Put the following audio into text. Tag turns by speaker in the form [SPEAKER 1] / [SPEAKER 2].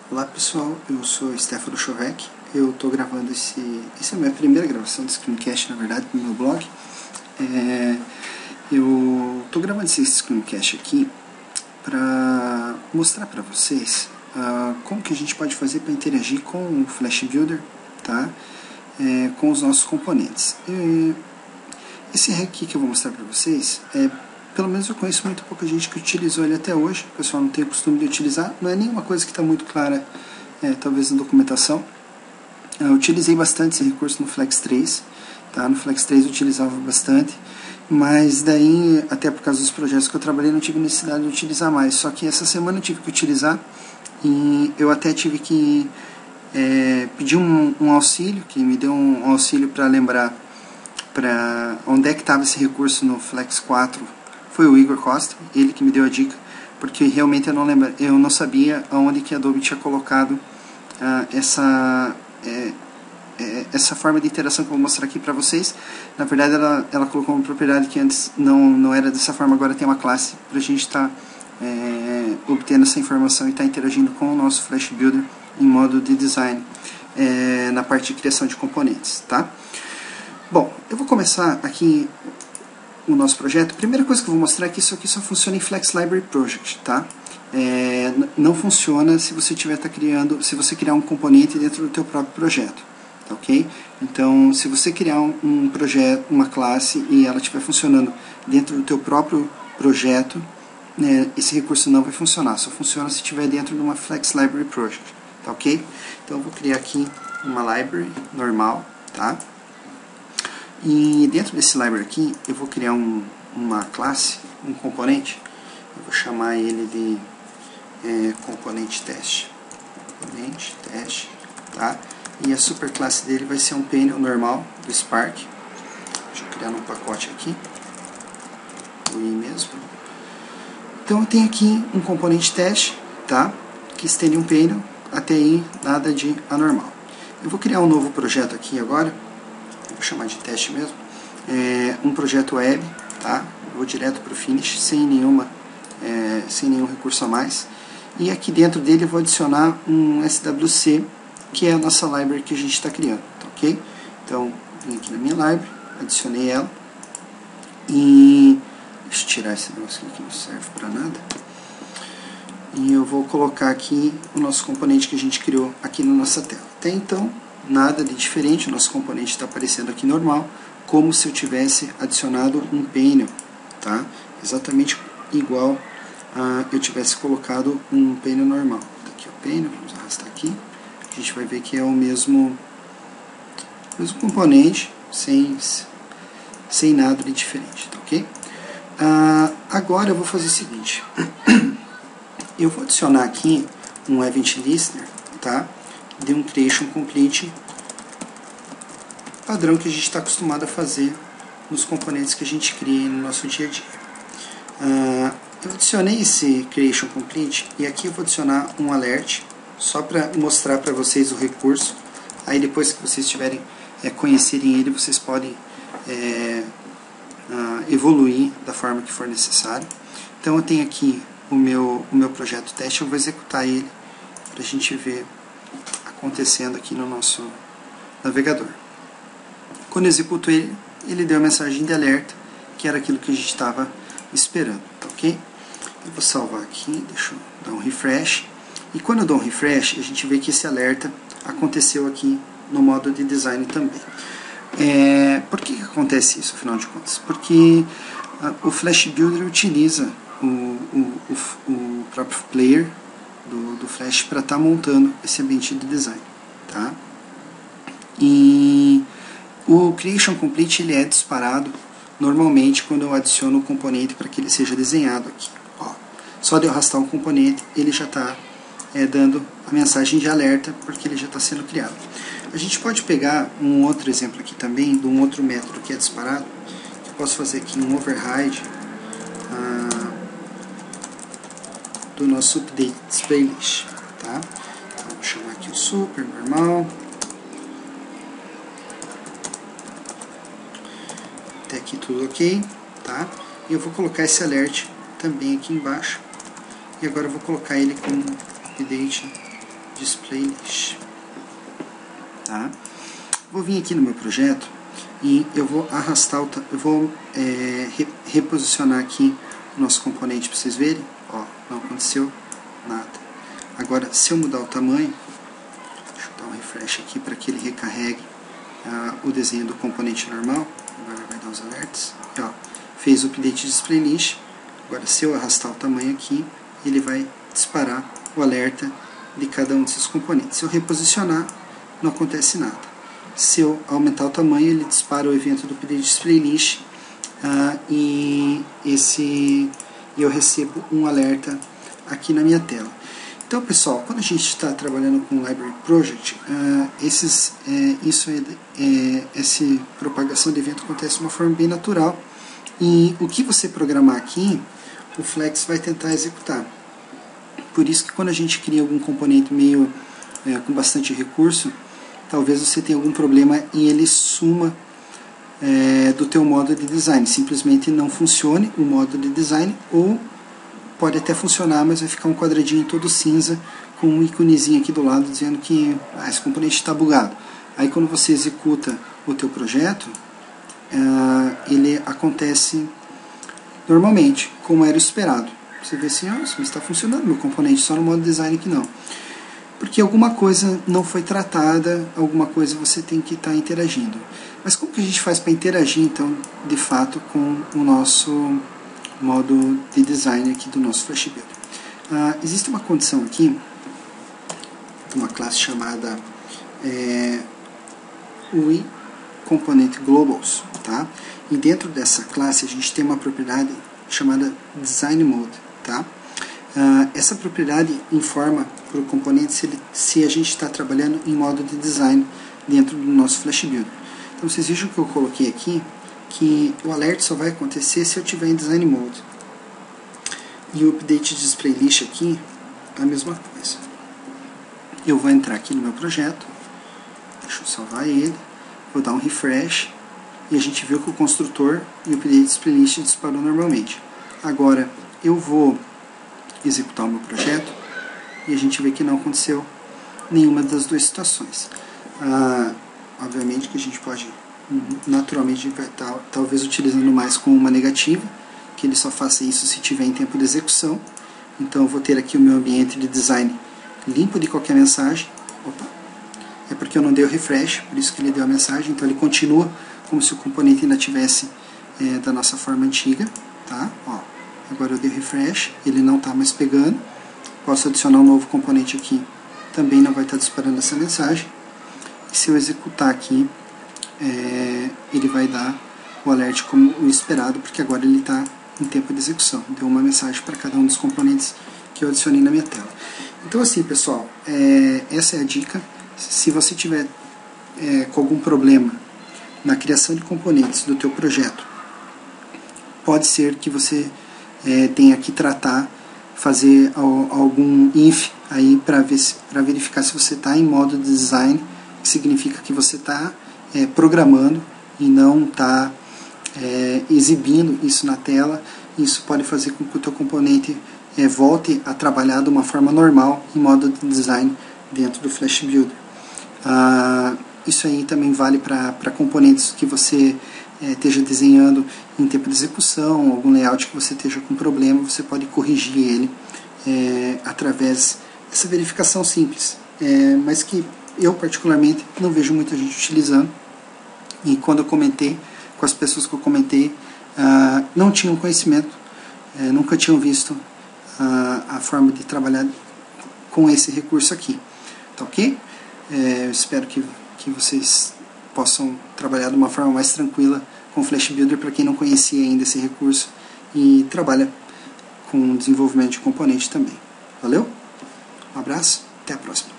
[SPEAKER 1] Olá pessoal, eu sou Stefano Chovek, eu estou gravando essa é a minha primeira gravação de screencast, na verdade, no meu blog. Eu estou gravando esse screencast aqui para mostrar para vocês como que a gente pode fazer para interagir com o Flash Builder, tá? Com os nossos componentes. Esse hack aqui que eu vou mostrar para vocês, pelo menos eu conheço muito pouca gente que utilizou ele até hoje. O pessoal não tem o costume de utilizar. Não é nenhuma coisa que está muito clara, talvez na documentação. Eu utilizei bastante esse recurso no Flex 3. Tá? No Flex 3 eu utilizava bastante. Mas daí, até por causa dos projetos que eu trabalhei, não tive necessidade de utilizar mais. Só que essa semana eu tive que utilizar. E eu até tive que pedir um auxílio, que me deu um auxílio para lembrar para onde é que estava esse recurso no Flex 4. Foi o Igor Costa, ele que me deu a dica, porque realmente eu não sabia aonde que a Adobe tinha colocado essa forma de interação que eu vou mostrar aqui para vocês. Na verdade, ela colocou uma propriedade que antes não era dessa forma, agora tem uma classe para a gente estar obtendo essa informação e estar interagindo com o nosso Flash Builder em modo de design, na parte de criação de componentes, tá? Bom, eu vou começar aqui o nosso projeto. A primeira coisa que eu vou mostrar é que isso aqui só funciona em Flex Library Project, tá? Não funciona se você se você criar um componente dentro do teu próprio projeto, tá, ok? Então, se você criar um projeto, uma classe e ela estiver funcionando dentro do teu próprio projeto, esse recurso não vai funcionar. Só funciona se estiver dentro de uma Flex Library Project, tá, ok? Então, eu vou criar aqui uma library normal, tá? E dentro desse library aqui, eu vou criar uma classe, um componente. Eu vou chamar ele de componente teste. Componente teste, tá? E a superclasse dele vai ser um panel normal do Spark. Deixa eu criar um pacote aqui. O i mesmo. Então eu tenho aqui um componente teste, tá? Que estende um panel, até aí nada de anormal. Eu vou criar um novo projeto aqui agora. Vou chamar de teste mesmo, um projeto web, tá? Vou direto para o finish, sem nenhum recurso a mais. E aqui dentro dele eu vou adicionar um SWC, que é a nossa library que a gente está criando, tá, ok? Então, vim aqui na minha library, adicionei ela, e deixa eu tirar esse negócio aqui que não serve para nada. E eu vou colocar aqui o nosso componente que a gente criou aqui na nossa tela. Até então, nada de diferente, o nosso componente está aparecendo aqui normal, como se eu tivesse adicionado um panel, tá? Exatamente igual a eu tivesse colocado um panel normal. Tá aqui o panel, vamos arrastar aqui, a gente vai ver que é o mesmo componente, sem nada de diferente, tá, ok? Agora eu vou fazer o seguinte, eu vou adicionar aqui um Event Listener, tá? De um Creation Complete padrão que a gente está acostumado a fazer nos componentes que a gente cria no nosso dia a dia. Eu adicionei esse Creation Complete e aqui eu vou adicionar um alert só para mostrar para vocês o recurso. Aí depois que vocês tiverem conhecerem ele, vocês podem evoluir da forma que for necessário. Então eu tenho aqui o meu projeto teste, eu vou executar ele para a gente ver acontecendo aqui no nosso navegador. Quando eu executo ele, ele deu a mensagem de alerta, que era aquilo que a gente estava esperando, tá, ok? Eu vou salvar aqui, deixa eu dar um refresh, e quando eu dou um refresh, a gente vê que esse alerta aconteceu aqui no modo de design também. Por que acontece isso, afinal de contas? Porque o Flash Builder utiliza o próprio player do Flash para estar montando esse ambiente de design, tá? E o Creation Complete ele é disparado normalmente quando eu adiciono o componente para que ele seja desenhado aqui. Ó, só de eu arrastar o componente ele já está dando a mensagem de alerta porque ele já está sendo criado. A gente pode pegar um outro exemplo aqui também de um outro método que é disparado. Eu posso fazer aqui um override do nosso update display list, tá? Então, vou chamar aqui o super normal. Até aqui tudo ok, tá? E eu vou colocar esse alert também aqui embaixo. E agora eu vou colocar ele como update Display List. Tá? Vou vir aqui no meu projeto e eu vou arrastar, reposicionar aqui o nosso componente para vocês verem. Ó, não aconteceu nada. Agora, se eu mudar o tamanho, deixa eu dar um refresh aqui para que ele recarregue o desenho do componente normal. Agora vai dar os alertas. E, ó, fez o update de display list. Agora, se eu arrastar o tamanho aqui, ele vai disparar o alerta de cada um desses componentes. Se eu reposicionar, não acontece nada. Se eu aumentar o tamanho, ele dispara o evento do update de display list e eu recebo um alerta aqui na minha tela. Então, pessoal, quando a gente está trabalhando com Library Project, essa propagação de evento acontece de uma forma bem natural. E o que você programar aqui, o Flex vai tentar executar. Por isso que quando a gente cria algum componente meio com bastante recurso, talvez você tenha algum problema e ele suma do teu modo de design. Simplesmente não funcione o modo de design, ou pode até funcionar, mas vai ficar um quadradinho todo cinza com um íconezinho aqui do lado dizendo que esse componente está bugado. Aí quando você executa o teu projeto, ele acontece normalmente, como era esperado. Você vê assim, mas está funcionando meu componente, só no modo design que não. Porque alguma coisa não foi tratada, alguma coisa você tem que estar interagindo. Mas como que a gente faz para interagir, então, de fato, com o nosso modo de design aqui do nosso Flash Builder? Existe uma condição aqui, uma classe chamada UI Component Globals, tá? E dentro dessa classe a gente tem uma propriedade chamada Design Mode, tá? Essa propriedade informa para o componente se a gente está trabalhando em modo de design dentro do nosso Flash Builder. Então vocês vejam que eu coloquei aqui que o alerta só vai acontecer se eu estiver em Design Mode. E o Update de Display List aqui é a mesma coisa. Eu vou entrar aqui no meu projeto, deixa eu salvar ele, vou dar um refresh e a gente viu que o construtor e o Update de Display List disparou normalmente. Agora eu vou executar o meu projeto e a gente vê que não aconteceu nenhuma das duas situações. Obviamente que a gente pode, naturalmente, vai estar talvez utilizando mais com uma negativa, que ele só faça isso se tiver em tempo de execução. Então eu vou ter aqui o meu ambiente de design limpo de qualquer mensagem. Opa, é porque eu não dei o refresh, por isso que ele deu a mensagem. Então ele continua como se o componente ainda tivesse da nossa forma antiga, tá? Ó, agora eu dei refresh, ele não está mais pegando. Posso adicionar um novo componente aqui, também não vai estar disparando essa mensagem. E se eu executar aqui, ele vai dar o alert como o esperado, porque agora ele está em tempo de execução. Deu uma mensagem para cada um dos componentes que eu adicionei na minha tela. Então assim, pessoal, essa é a dica. Se você tiver com algum problema na criação de componentes do teu projeto, pode ser que você tenha que fazer algum if aí para verificar se você está em modo de design, que significa que você está programando e não está exibindo isso na tela. Isso pode fazer com que o teu componente volte a trabalhar de uma forma normal em modo de design dentro do Flash Builder. Isso aí também vale para componentes que você esteja desenhando em tempo de execução, algum layout que você esteja com problema, você pode corrigir ele através dessa verificação simples, mas que eu particularmente não vejo muita gente utilizando. E quando eu comentei com as pessoas que eu comentei, não tinham conhecimento, nunca tinham visto a forma de trabalhar com esse recurso aqui, tá ok? Eu espero que vocês possam trabalhar de uma forma mais tranquila com o Flash Builder, para quem não conhecia ainda esse recurso e trabalha com desenvolvimento de componente também. Valeu? Um abraço, até a próxima.